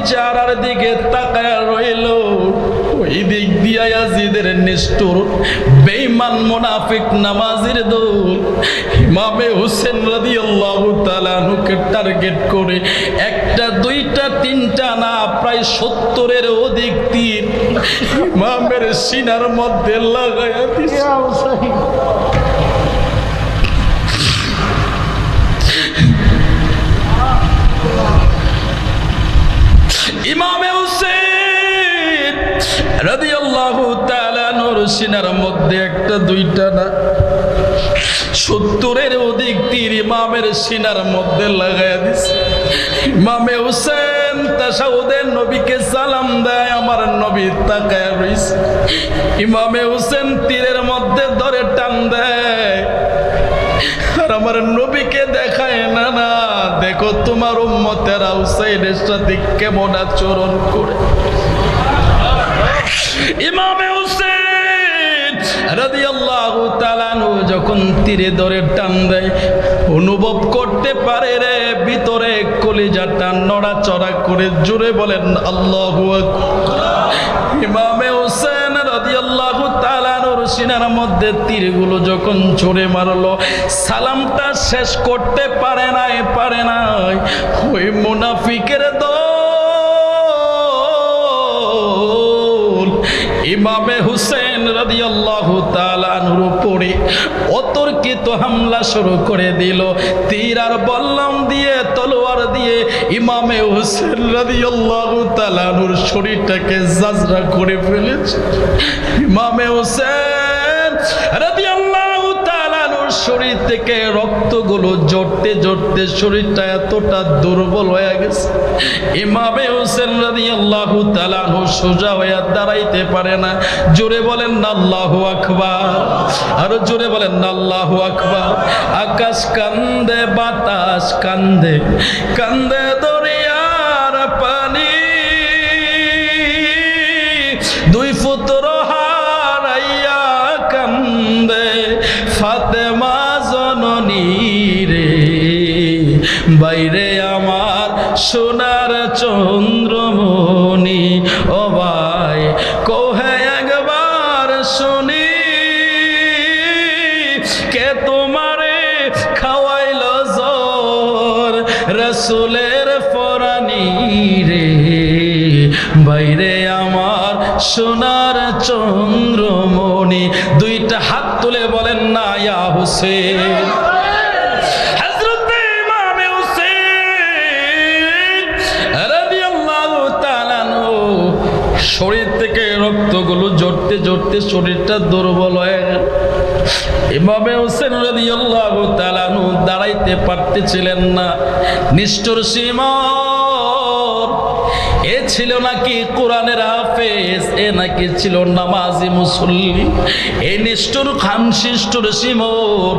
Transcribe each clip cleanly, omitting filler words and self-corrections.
চেহারার দিকে তাকায় রইল। ওই দিক দিয়া ইয়াজিদের নিষ্ঠুর বেঈমান মুনাফিক নামাজির দল ইমামে হোসেন রাদিয়াল্লাহু তাআলা আনহুকে টার্গেট করে একটা দুইটা তিনটা না প্রায় 70-এর অধিক তীর ইমামের সিনার মধ্যে লাগায়া দিছে। ইমামে হোসেন রাদিয়াল্লাহু তাআলা আনহুর সিনার মধ্যে একটা দুইটা না 70-এর অধিক তীর ইমামের সিনার মধ্যে লাগায়া দিছে। ইমামে হোসেন তাশাহুদের নবীকে সালাম দেয়, আমার নবী তাকায়া রইছে। ইমামে হোসেন তীরের মধ্যে ধরে টান দেয় আর আমার নবীকে দেখায়, না না দেখো তোমার উম্মতেরা হুসাইনের সাথে কেমন আচরণ করে। ইমামে হোসেন রাদিয়াল্লাহু তাআলা আনহু যখন তীরে ধরে টান দেয় অনুভব করতে পারে রে ভিতরে কলিজাটা নড়াচড়া করে, জোরে বলেন আল্লাহু আকবার। ইমামে হোসেন রাদিয়াল্লাহু তাআলা আনহুর সিনার মধ্যে তীরগুলো যখন ছুঁড়ে মারলো, সালামটা শেষ করতে পারে নাই ওই মুনাফিকের দল ইমামে হোসেন রাদিয়াল্লাহু তাআলা আনহুর উপরে অতর্কিত হামলা শুরু করে দিল। তীর আর বল্লম দিয়ে তলোয়ার দিয়ে ইমামে হোসেন রাদিয়াল্লাহু তাআলা আনহুর শরীরটাকে জাজরা করে ফেলেছে। ইমামে হোসেন রাদিয়াল্লাহু তাআলা আনহুর শরীর থেকে রক্তগুলো জড়তে জড়তে শরীরটা এতটা দুর্বল হয়ে গেছে, ইমামে হোসেন রাদিয়াল্লাহু তাআলা আনহু সোজা হয়ে দাঁড়াইতে পারে না। জোরে বলেন না আল্লাহু আকবার, আরো জোরে বলেন না আল্লাহু আকবার। আকাশ কান্দে, বাতাস কান্দে, কান্দে দরিয়ার পানি, দুই পুত্র হারাইয়া কান্দে ফাতেমা জননী রে, বাইরে আমার সোনার চন্দ্রমণি। ও ভাই কোহে একবার শুনি, কে তোমারে খাওয়াইল জোর রাসূলের ফরানি রে, বাইরে আমার সোনার চন্দ্রমণি। দুইটা হাত তুলে বলেন না ইয়া হোসেন। শরীর থেকে রক্তগুলো জড়তে জড়তে শরীরটা দুর্বল হয়ে গেল। ইমামে হোসেন রাদিয়াল্লাহু তাআলা আনহু দাঁড়াইতে পারতেছিলেন না। নিষ্ঠুর সিমর, এ ছিল নাকি কোরআনের হাফেজ, এ নাকি ছিল নামাজি মুসল্লি। এই নিষ্ঠুর খানশিষ্টুর সিমর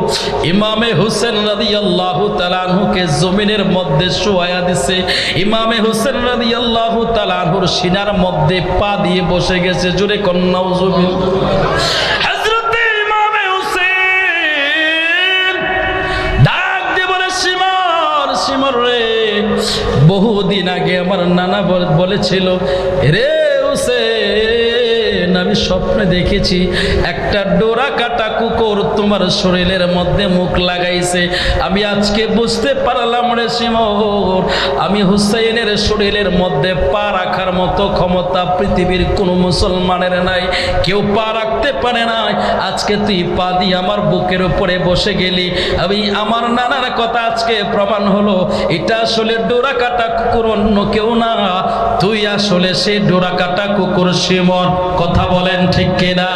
ইমামে হোসেন রাদিয়াল্লাহু তাআলা আনহুকে জমিনের মধ্যে শোয়ায়া দিছে। ইমামে হোসেন রাদিয়াল্লাহু তাআলা আনহুর সিনার মধ্যে পা দিয়ে বসে গেছে। জোরে কন্যা নাউজুবিল্লাহ। হযরতে ইমামে হোসেন ডাক দিয়ে বলে, সিমর সিমর রে, বহুদিন আগে আমার নানা বলেছিল, রে হোসেন আমি স্বপ্নে দেখেছি একটা ডোরা কাটা কুকুর তোমার শরীরের মধ্যে মুখ লাগাইছে। আমি আজকে বুঝতে পারলাম রে সিমর, আমি হুসাইনের শরীরের মধ্যে পা রাখার মতো ক্ষমতা পৃথিবীর কোনো মুসলমানের নাই, কেউ পা রাখতে পারে নাই। আজকে তুই পা দিয়ে আমার বুকের উপরে বসে গেলি, আমি আমার নানার কথা আজকে প্রমাণ হলো, এটা আসলে ডোরা কাটা কুকুর, অন্য কেউ না, তুই আসলে সে ডোরা কাটা কুকুর সিমর। কথা বলেন ঠিক কিনা?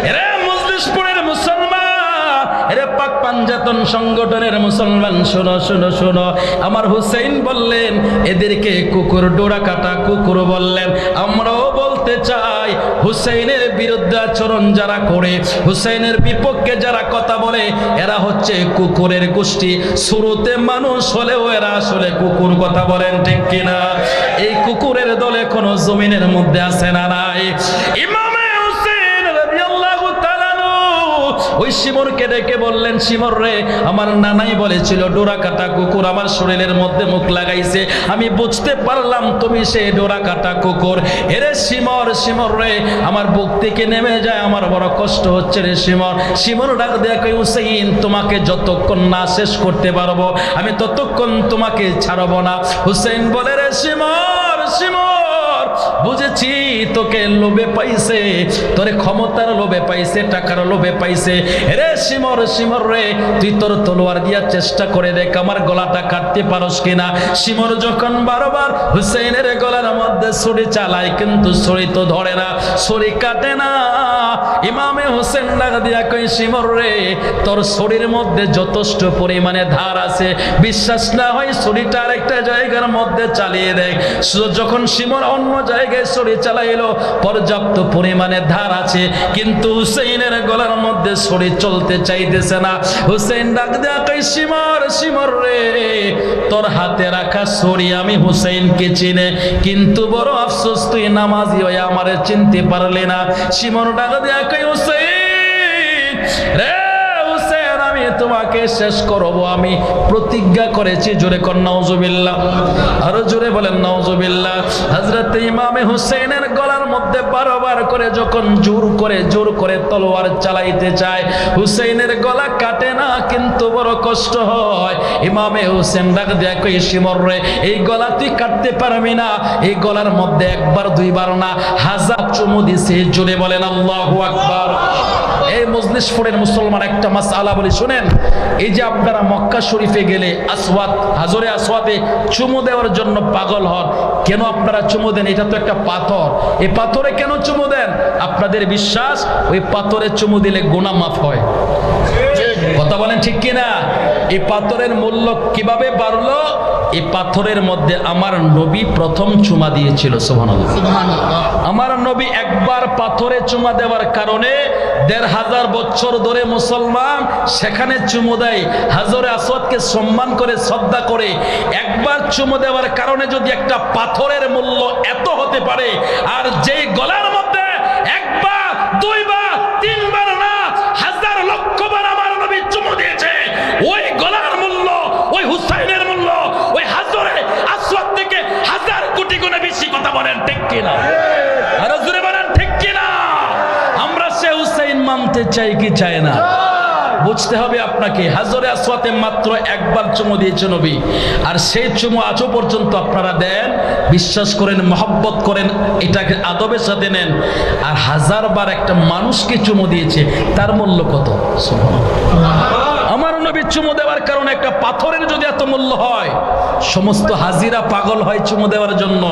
এরে মজলিসপুরের মুসলমান, এরে পাক পাঞ্জাতন সংগঠনের মুসলমান, শোনো শোনো শোনো। আমার হুসাইন বললেন এদেরকে কুকুর, ডোরা কাটা কুকুর বললেন। আমরাও বলতে চাই, হুসাইনের বিরুদ্ধে আচরণ যারা করে, হুসাইনের বিপক্ষে যারা কথা বলে, এরা হচ্ছে কুকুরের গোষ্ঠী। শুরুতে মানুষ হলেও এরা আসলে কুকুর। কথা বলেন ঠিক কিনা? এই কুকুরের দলে কোনো জমিনের মধ্যে আছে না নাই? ইমামে হোসেন রাদিয়াল্লাহু তাআলা ওই শিমরকে ডেকে বললেন, শিমর রে, আমার নানাই বলেছিল ডোরা কাটা কুকুর আমার শরীরের মধ্যে মুখ লাগাইছে, আমি বুঝতে পারলাম তুমি সে ডোরা কাটা কুকুর। এরে শিমর, শিমর রে, আমার বুক থেকে নেমে যায়, আমার বড় কষ্ট হচ্ছে রে শিমর। শিমর ডাক দেয়া কই, হুসাইন তোমাকে যতক্ষণ না শেষ করতে পারবো আমি ততক্ষণ তোমাকে ছাড়বো না। হুসাইন বলে, রে শিমর, শিমর, বুঝেছি তোকে লোভে পাইছে, তোরে ক্ষমতার লোভে পাইছে, টাকার লোভে পাইছে। রে শিমর, শিমর রে, তুই তোর তলোয়ার দিয়া চেষ্টা করে দেখ আমার গলাটা কাটতে পারস কিনা। শিমর যখন বারবার হুসাইনের গলার মধ্যে ছুরি চালায়, কিন্তু ছুরি তো ধরে না, ছুরি কাটে না। ইমামে হোসেন ডাক দিয়া কই, শিমর রে, তোর শরীরের মধ্যে যথেষ্ট পরিমাণে ধার আছে, বিশ্বাস না হয় ছুরিটা আরেকটা জায়গার মধ্যে চালিয়ে দেখ। যখন শিমর অন্য জায়গায় ছুরি চালাইলো, পর্যাপ্ত পরিমাণে ধার আছে, কিন্তু হুসাইনের গলার মধ্যে ছুরি চলতে চাইতেছে না। হুসাইন ডাক দেয়া কই, শিমর, শিমর রে, তোর হাতে রাখা ছুরি আমি হুসাইনকে চিনে, কিন্তু বড় আফসোস তুই নামাজি হয়ে আমারে চিনতে পারলি না। শিমর ডাক দেয়া কই, হুসাইন রে, হুসাইন, আমি তোমাকে শেষ করব, আমি প্রতিজ্ঞা করেছি। জোরে কর নাউজুবিল্লাহ, আরো জোরে বলেন নাউজুবিল্লাহ। হযরত ইমামে হুসাইনের গলার মধ্যে বারবার করে যখন জোর করে তলোয়ার চালাইতে চায়, হুসাইনের গলা কাটে না, কিন্তু বড় কষ্ট হয়। ইমামে হুসেন ডাক দেয়া কই, শিমর রে, এই গলা তুই কাটতে পারবি না। এই গলার মধ্যে একবার দুইবার না, 1000 চুমু দিছে। জোরে বলেন আল্লাহু আকবার। এই মজলিসপুরের মুসলমান একটা মাসআলা বলি শুনেন। এই যে আপনারা মক্কা শরীফে গেলে আসওয়াদ, হাজরে আসওয়াদে চুমু দেওয়ার জন্য পাগল হন, কেন আপনারা চুমু দেন? এটা তো একটা পাথর, এই পাথরে কেন চুমু দেন? আপনাদের বিশ্বাস ওই পাথরে চুমু দিলে গুনাহ মাফ হয়। কথা বলেন ঠিক কিনা? এই পাথরের মূল্য কিভাবে বাড়লো? এই পাথরের মধ্যে আমার নবী প্রথম চুমা দিয়েছিল। সুবহানাল্লাহ, সুবহানাল্লাহ। আমার নবী একবার পাথরে চুমা দেওয়ার কারণে 1500 বছর ধরে মুসলমান সেখানে চুমু দেয়, হাজরে আসওয়াদকে সম্মান করে, শ্রদ্ধা করে। একবার চুমু দেওয়ার কারণে যদি একটা পাথরের মূল্য এত হতে পারে, আর যেই গলার মধ্যে একবার, দুইবার, তিনবার না, 1000 লক্ষবার আমার নবী চুমু দিয়েছে, ওই গলার মূল্য, ওই হুসাইনের মূল্য ওই হাজরে আসওয়াদ থেকে 1000 কোটি গুণে বেশি। কথা বলেন ঠিক কিনা? আর জোরে বলেন ঠিক কিনা? আমরা সে হুসাইন মানতে চাই কি চাই না? বুঝতে হবে আপনাকে। হাজরে আসওয়াদে মাত্র একবার চুমু দিয়েছে নবী, আর সেই চুমু আজও পর্যন্ত আপনারা দেন, বিশ্বাস করেন, মহব্বত করেন, এটাকে আদবের সাথে নেন। আর 1000 বার একটা মানুষকে চুমু দিয়েছে, তার মূল্য কত? আমার নবী চুমু দেওয়ার কারণে একটা পাথরের যদি এত মূল্য হয়, সমস্ত হাজিরা পাগল হয় চুমু দেওয়ার জন্য।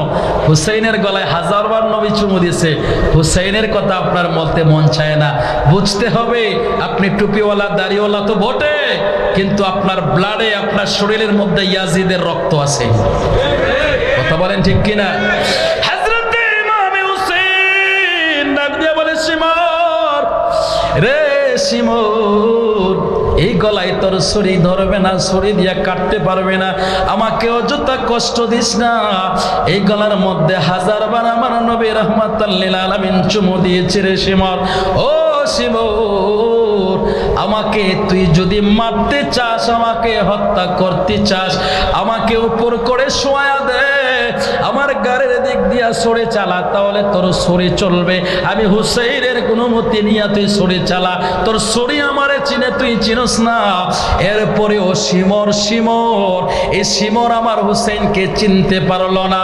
হুসাইনের গলায় 1000 বার নবী চুমু দিয়েছে, হুসাইনের কথা আপনার বলতে মন চায় না। বুঝতে হবে, আপনি টুপিওয়ালা দাড়িওয়ালা তো বটে, কিন্তু আপনার ব্লাডে, আপনার শরীরের মধ্যে ইয়াজিদের রক্ত আছে। কথা বলেন ঠিক কিনা? হযরত ইমাম হুসাইন ডাক দিয়ে বলে, শিমর রে, শিমর, এই গলায় তোর ছুরি ধরবে না, ছুরি দিয়া কাটতে পারবে না, আমাকে অযথা কষ্ট দিস না। এই গলার মধ্যে 1000 বার আমার নবী রাহমাতাল লিল আলামিন চুমু দিয়েছে রে শিমর। ও শিমর, আমাকে তুই যদি মারতে চাস, আমাকে হত্যা করতে চাস, আমাকে উপর করে শোয়া দে, আমার গাড়ির দিক দিয়া সরে চালা, তাহলে তোর সরে চলবে। আমি হুসাইনের অনুমতি নিয়ে তুই সরে চালা, তোর সরি আমারে চিনে, তুই চিনস না। এরপরে ও শিমর, শিমর, এই শিমর আমার হুসাইনকে চিনতে পারলো না।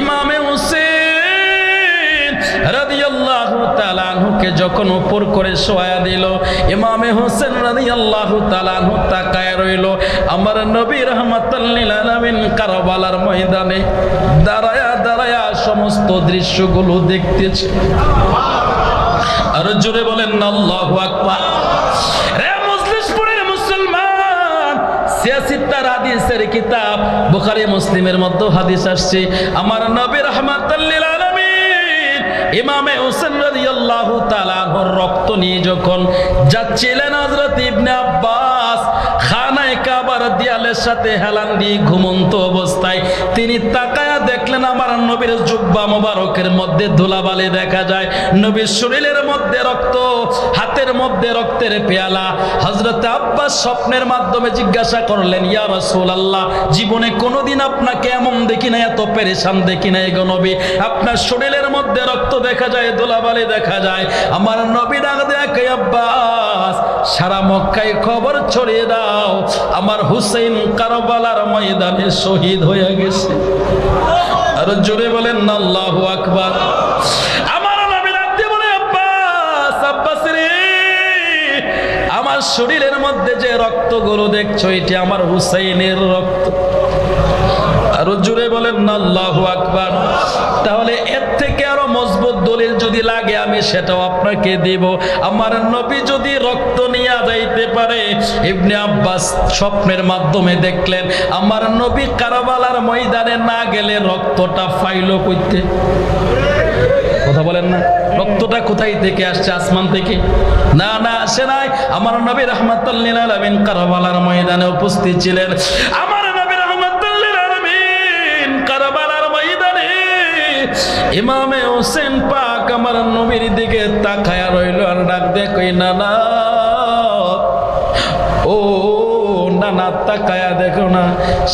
ইমামে হুসাইন রাদিয়াল্লাহু তাআলা আনহুকে যখন উপর করে শোয়া দিল, ইমামে হোসেন রাদিয়াল্লাহু তাআলা আনহু তাকায় রইল। আমার নবী রাহমাতাল লিল আলামিন কারবালার ময়দানে দাঁড়ায়া দাঁড়ায়া সমস্ত দৃশ্যগুলো দেখতেছে। আর জোরে বলেন আল্লাহু আকবার। রে মজলিসপুরের মুসলমান, সিয়াসিত্তার হাদিসের কিতাব বুখারী মুসলিমের মধ্যে হাদিস আসছে, আমার নবী রাহমাতাল লিল আলামিন ইমামে হোসেন রাদিয়াল্লাহু তাআলা আনহুর রক্ত নিয়ে যখন যাচ্ছিলেন, হযরত ইবনে আব্বাস খানায়ে কাবার দেয়ালের সাথে হেলান দিয়ে ঘুমন্ত অবস্থায় তিনি তাকায়া দেখলেন আমার নবীর জুব্বা মোবারকের মধ্যে ধুলাবালি দেখা যায়, নবীর শরীরের মধ্যে রক্ত, হাতের মধ্যে রক্তের পেয়ালা। হযরত আব্বাস স্বপ্নের মাধ্যমে জিজ্ঞাসা করলেন, ইয়া রাসূলুল্লাহ, জীবনে কোনোদিন আপনাকে এমন দেখি না, এত পেরেশান দেখি না গো নবী, আপনার শরীরের মধ্যে রক্ত দেখা যায়, ধুলাবালি দেখা যায়। আমার নবী ডাক দেখে, আব্বাস, সারা মক্কায় খবর ছড়িয়ে দাও, আমার হুসাইন কারবালার ময়দানে শহীদ হয়ে গেছে। আর জোরে বলেন না আল্লাহু আকবার। আমার নবী ডাক দিয়ে বলে, আব্বাস, আব্বাস রে, আমার শরীরের মধ্যে যে রক্তগুলো দেখছো এটি আমার হুসাইনের রক্ত। আরো জোরে বলেন না আল্লাহু আকবার। তাহলে এর থেকে আরো মজবুত দলিল যদি লাগে আমি সেটাও আপনাকে দেব। আমার নবী যদি রক্ত নিয়ে যাইতে পারে, ইবনে আব্বাস স্বপ্নের মাধ্যমে দেখলেন আমার নবী কারবালার ময়দানে না গেলে রক্তটা ফাইল কইতে। কথা বলেন না, রক্তটা কোথায় থেকে আসছে? আসমান থেকে? না না, আসে নাই। আমার নবী রাহমাতুল লিল আলামিন কারবালার ময়দানে উপস্থিত ছিলেন। আমার নবী রাহমাতুল লিল আলামিন কারবালার ময়দানে ইমামে হোসেন পাক আমার নবীর দিকে তাকায়া রইল আর ডাক দিয়ে কই, না না, ও না না, তাকায়া দেখো না,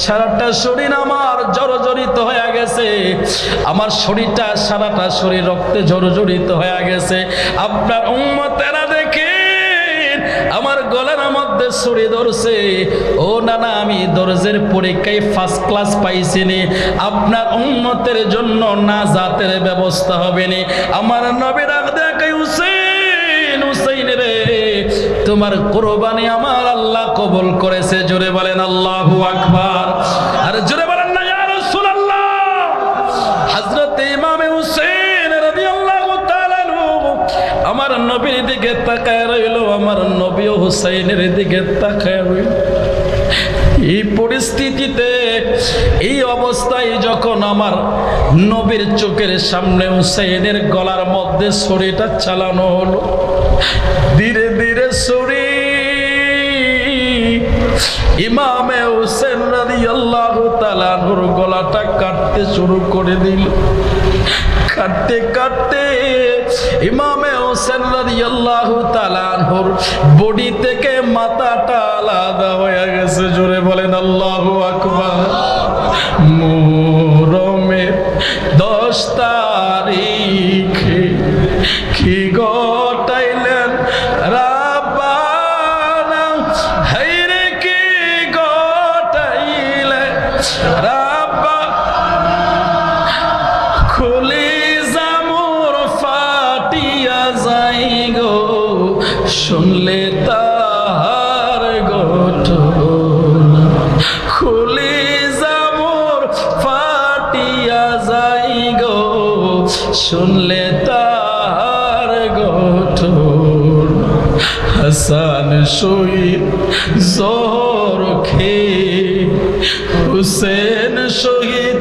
সারাটা শরীর আমার জর্জরিত হয়ে গেছে, আমার শরীরটা, সারাটা শরীর রক্তে জর্জরিত হয়ে গেছে। আপনার উম্মতেরা দেখেন আমার গলার মধ্যে ছুরি ধরছে। ও না না, আমি দরজের পরীক্ষায় ফার্স্ট ক্লাস পাইছি নি, আপনার উম্মতের জন্য নাজাতের ব্যবস্থা হবে নি। আমার নবী ডাক দেখাই, হুসেইন, হুসেইন রে, তোমার কুরবানি আমার আল্লাহ কবুল করেছে। জোরে বলেন আল্লাহু আকবার। আর জোরে বলেন না ইয়া রাসূলুল্লাহ। হযরত ইমামে হুসেইন রাদিয়াল্লাহু তাআলা আমার নবীর দিকে তাকায় রইল, আমার নবীও হুসাইনের দিকে তাকায় রইল। এই পরিস্থিতিতে, এই অবস্থায় যখন আমার নবীর চোখের সামনে হুসাইনের গলার মধ্যে ছুরিটা চালানো হলো, ধীরে ধীরে ছুরি ইমামে হুসেন রাদিয়াল্লাহু তাআলা নূর গলাটা কাটতে শুরু করে দিল। কাটতে কাটতে ইমামে হোসেন রাদিয়াল্লাহু তাআলা নূর বডি থেকে মাথাটা আলাদা হয়ে গেছে। জোরে বলেন আল্লাহু আকবার। মুহররমের 10 তারিখে কি ঘটাইলেন রাব্বানা, হায়রে কি ঘটাইলেন রাব্বা, খুলি জামুর ফাটিয়া যাই গো, শুনলে তাহার ঘটনা, খুলি জামুর ফাটিয়া যাই গো, শুনলে তাহার ঘটনা। হাসান শহীদ জোহর খেয়ে, হুসেন শহীদ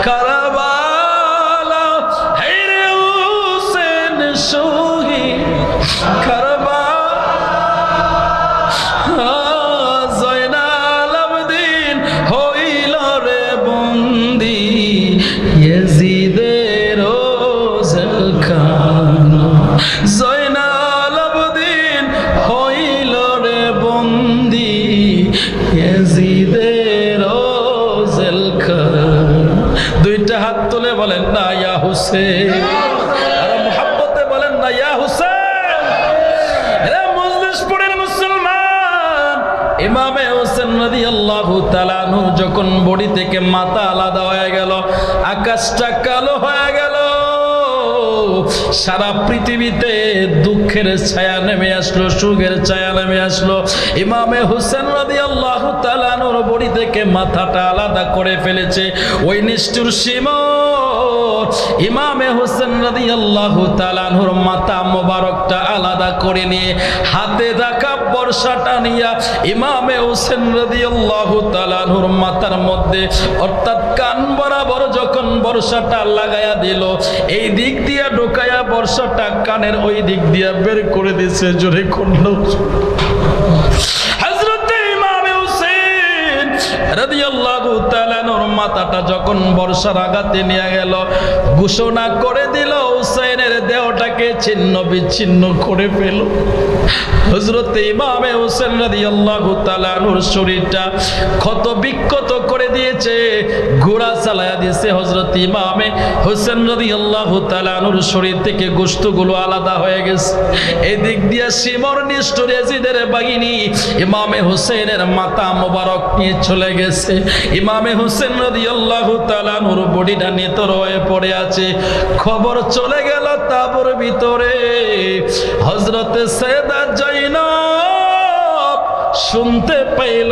কারবালা, হায়রে হুসেন শহীদ কারবালা। জয়নাল আবদিন হইল রে বন্দি, ইয়াজিদের জেলখানা। জয়নাল আবদিন হইল রে বন্দি, ইয়াজিদের জেলখানা। দুইটা হাত তুলে বলেন না ইয়া হুসেন, আর মুহাব্বতে বলেন না ইয়া হুসেন। রে মজলিসপুরের মুসলমান, ইমামে হোসেন রাদিয়াল্লাহু তাআলা আনহু যখন বডি থেকে মাথা আলাদা হয়ে গেল, আকাশটা কালো হয়ে গেল, সারা পৃথিবীতে দুঃখের ছায়া নেমে আসলো, সুখের ছায়া নেমে আসলো। ইমামে হোসেন রাদিয়াল্লাহু তাআলা আনহুর বডি থেকে মাথাটা আলাদা করে ফেলেছে ওই নিষ্ঠুর শিমর। ইমামে হোসেন রাদিয়াল্লাহু তাআলা আনহুর মাথা মোবারকটা আলাদা করে নিয়ে হাতে রাখা বর্ষাটা নিয়ে ইমামে হোসেন রাদিয়াল্লাহু তাআলা আনহুর মাথার মধ্যে অর্থাৎ কান বরাবর যখন বর্ষাটা লাগায়া দিল, এই দিক দিয়ে ঢোকায়া বর্ষাটা কানের ওই দিক দিয়ে বের করে দিয়েছে। জোরে কোন রাদিয়াল্লাহু তাআলা আনহুর মাথাটা যখন বর্ষার আঘাতে নিয়ে গেল, ঘোষণা করে দিল হুসাইনের দেহটাকে ছিন্ন বিচ্ছিন্ন করে ফেল। হযরত ইমামে হুসাইন রাদিয়াল্লাহু তাআলা আনহুর শরীরটা ক্ষত বিক্ষত করে দিয়েছে, ঘোড়া চালায়া দিয়েছে। হযরত ইমামে হুসাইন রাদিয়াল্লাহু তাআলা আনহুর শরীর থেকে গোশতগুলো আলাদা হয়ে গেছে। এদিক দিয়ে শিমর নিষ্ঠুর ইয়াজিদের বাহিনী ইমামে হুসাইনের মাথা মোবারক নিয়ে চলে গেছে। ইমামে হুসাইন রাদিয়াল্লাহু তাআলা আনহুর বডিটা নিতর হয়ে পড়ে আছে। খবর চলে গেল তাবুর ভিতরে। হযরত সাইয়েদা জাইনব শুনতে পাইল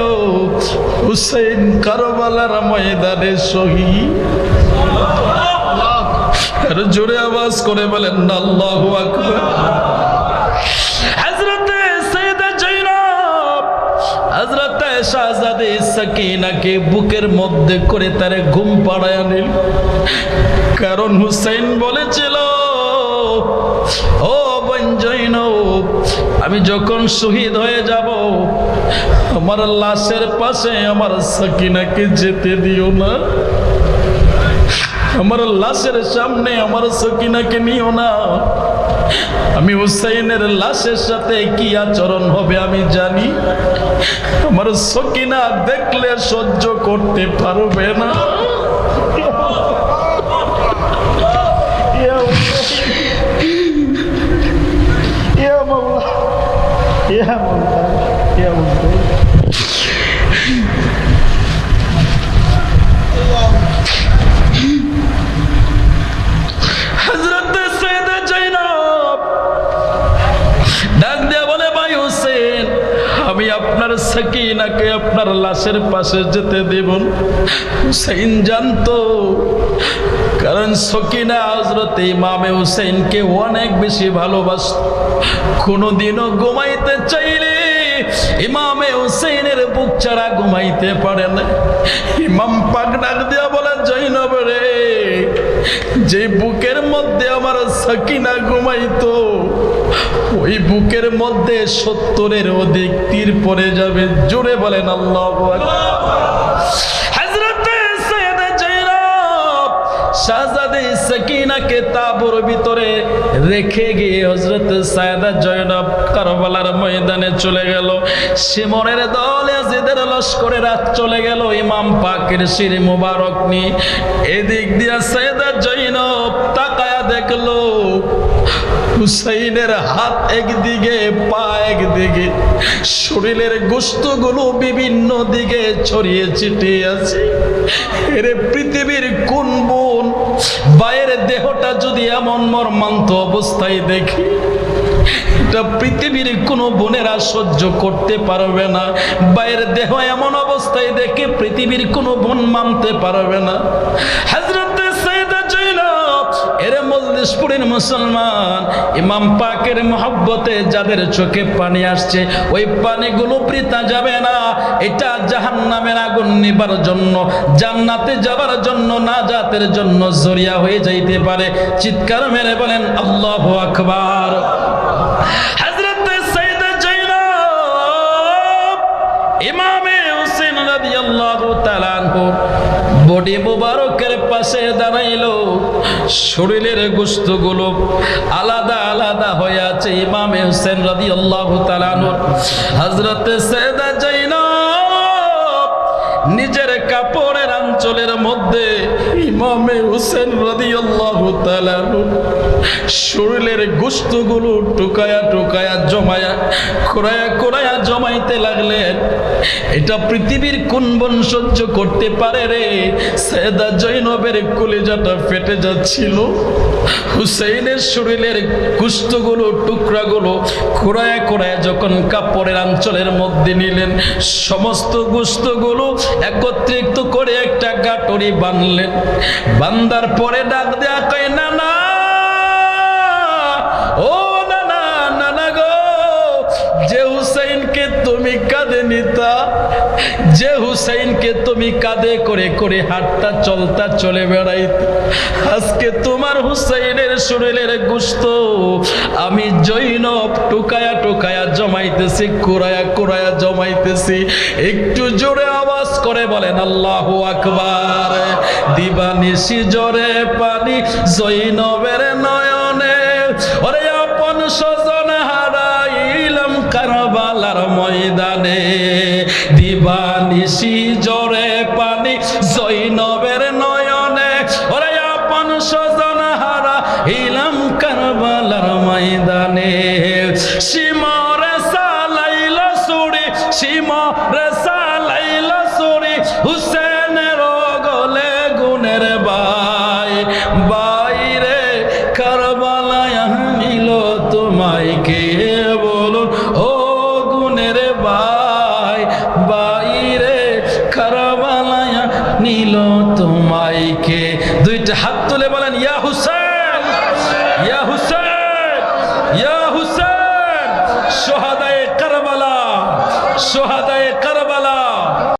হুসাইন কারবালার ময়দানে শহীদ। আর জোরে আওয়াজ করে বলেন আল্লাহু আকবার। হযরত সাইয়েদা জাইনব হযরত শাহজাদে সাকিনাকে বুকের মধ্যে করে তারে ঘুম পাড়ায় নিল। কারণ হুসাইন বলেছিল, ও বোন জাইনব, আমি যখন শহীদ হয়ে যাব আমার লাশের পাশে আমার সাকিনাকে যেতে দিও না, আমার লাশের সামনে আমার সাকিনাকে নিও না। আমি হুসাইনের লাশের সাথে কি আচরণ হবে আমি জানি। আমার সাকিনা দেখলে সহ্য করতে পারবে না। হযরত সাইয়েদা জাইনব ডাক দিয়ে বলে, ভাই হোসেন, আমি আপনার সাকিনাকে আপনার লাশের পাশে যেতে দেব না। হুসাইন জানতো, কারণ সকিনা হযরত ইমামে হুসাইনকে অনেক বেশি ভালোবাসত। কোনোদিনও ঘুমাইতে চাইলে ইমামে হুসাইনের বুক ছাড়া ঘুমাইতে পারে না। ইমাম পাক ডাক দিয়া বলে, জাইনব রে, যে বুকের মধ্যে আমার সাকিনা ঘুমাইতো ওই বুকের মধ্যে 70-এর অধিক তীর পড়ে যাবে। জোরে বলেন আল্লাহু আকবার। শাহজাদে সাকিনাকে তাবুর ভিতরে রেখে গিয়ে হযরত সাইয়েদা জাইনব কারবালার ময়দানে চলে গেল। শিমরের দল ইয়াজিদের লস্করে রাত চলে গেল ইমাম পাকের শির মোবারক নিয়ে। এদিক দিয়া সাইয়েদা জাইনব তাকায়া দেখলো হুসাইনের হাত একদিকে, পা একদিকে, শরীরের গোশতগুলো বিভিন্ন দিকে ছড়িয়ে ছিটিয়ে আছে। এরে পৃথিবীর কোন বোন বাইরের দেহটা যদি এমন মর্মান্ত অবস্থায় দেখি, এটা পৃথিবীর কোন বোনেরা সহ্য করতে পারবে না। বাইরের দেহ এমন অবস্থায় দেখে পৃথিবীর কোন বোন মানতে পারবে না। হযরত সাইয়েদা জাইনব, এরে মজলিসপুরের মুসলমান, ইমাম পাকের মহব্বতে যাদের চোখে পানি আসছে ওই পানিগুলো বৃথা যাবে না। এটা জাহান্নামের আগুন নিবার জন্য, জান্নাতে যাবার জন্য, নাজাতের জন্য জরিয়া হয়ে যাইতে পারে। চিৎকার মেরে বলেন আল্লাহু আকবার। হযরত সাইয়েদা জাইনব ইমামে হুসাইন রাদিয়াল্লাহু তাআলা আনহু বডি মুবারকের পাশে দাঁড়াইলো। শরীরের গোশতগুলো আলাদা আলাদা হয়ে আছে ইমামে হুসাইন রাদিয়াল্লাহু তাআলা আনহু। হযরত সাইয়েদা জাইনব নিজের কাপড়ের আঁচলের মধ্যে ইমামে হুসাইন রাদিয়াল্লাহু তাআলা আনহু শরীরের গোশতগুলো টুকায়া টুকায়া জমায়া কোরায়া কোরায়া জমাইতে লাগলেন। এটা পৃথিবীর কোন বোন সহ্য করতে পারে রে? সাইয়েদা জাইনবের কলিজাটা ফেটে যাচ্ছিল। হুসাইনের শরীরের গোশতগুলো, টুকরাগুলো কোরায়া কোরায়া যখন কাপড়ের আঁচলের মধ্যে নিলেন, সমস্ত গোশতগুলো একত্রিত করে একটা গাঁটরি বাঁধলেন। বান্দার পরে ডাক দেয়া কয়, না না, ও নানা, নানা গো, যে হুসাইনকে তুমি কাঁধে নিতা যে হুসাইনকে তুমি কাঁধে করে করে হাঁটতা চলতা চলে বেড়াইতে, আজকে তোমার হুসাইনের শরীরের গোশত আমি জৈনব টুকায়া টুকায়া জমাইতেছি, কুড়ায়া কুড়ায়া জমাইতেছি। একটু জোরে আওয়াজ করে বলেন আল্লাহু আকবার। দিবানিশি জোরে পানি জৈনবের নয়নে, ওরে আপন স্বজন হারাইলাম কারবালার ময়দানে। দিবানিশি জোরে পানি জৈনবের নয়নে, ওরে আপন স্বজন হারাইলাম কারবালার ময়দানে। শিমরে সালাইল ছুরি, শিমরে সালাইল ছুরি, হুসেনের গলে গুনের বাই। বাইরে কারবালায় নিল তোমায় কে বলুন ও গুনের বাই। বাইরে কারবালায় নিল তোমায় কে। দুইটা হাত তুলে বলেন ইয়া হুসাইন।